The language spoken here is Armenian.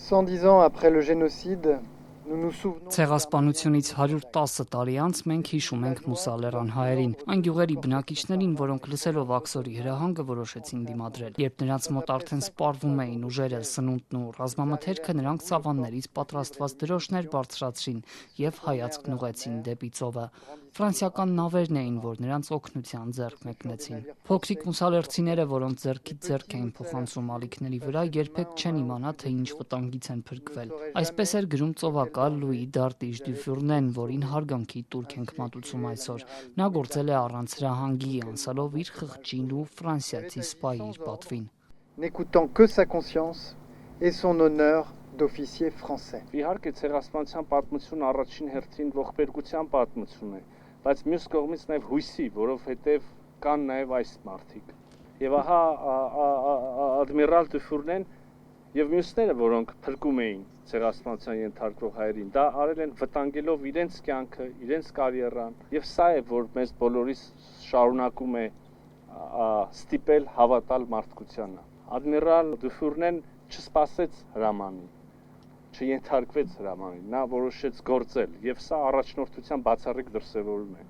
110 ans après le génocide, nous nous souvenons. Ցեղասպանությունից 110 տարի անց մենք հիշում ենք մուսալերան հայերին, այն գյուղերի բնակիչներին, որոնք լսելով աքսորի հրահանգը որոշեցին դիմադրել։ Երբ նրանց մոտ արդեն սպառվում էին ուժերը, սնունդն ու ռազմամթերքը, նրանք սավաններից պատրաստված դրոշներ բարձրացրին եւ հայացքն ուղղեցին դեպի ծովը։ Ֆրանսիական նավերն էին, որ նրանց օգնության ձեռք մեկնեցին։ Փոքրիկ մուսալերցիները, որոնց ձեռքից ձեռք էին փոխանցում ալիքների վրա, երբեք չեն իմանա, թե ինչ վտանգից են փրկվել։ Այսպես էր գրում ծովակալ Լուի Դարտիժ Դյուֆյուրնեն, որին հարգանքի տուրք ենք մատուցում այսօր։ Նա գործել է առանց հրահանգի, անցալով իր խղճին ու ֆրանսիացի սպայի իր պատվին։ N'écoutant que sa conscience et son honneur d'officier français. Իհարկե ցեղասպանության պատմությունը առաջին հերթին ողբերգության պատմություն է, բայց մյուս կողմից նաև հույսի, որովհետև կան նաև այս մարդիկ։ Եվ ահա ադմիրալ Դյուֆյուրնեն եւ մյուսները, որոնք փրկում էին ցեղասպանության ենթարկվող հայերին, դա արել են վտանգելով իրենց կյանքը, իրենց կարիերան, եւ սա է, որ մեզ բոլորիս շարունակում է ստիպել հավատալ մարդկությանը։ Ադմիրալ Դյուֆյուրնեն չսպասեց հրամանին, չենթարկվեց հրամանին, նա որոշեց գործել եւ սա առաջնորդության բացառիկ դրսեւորում է։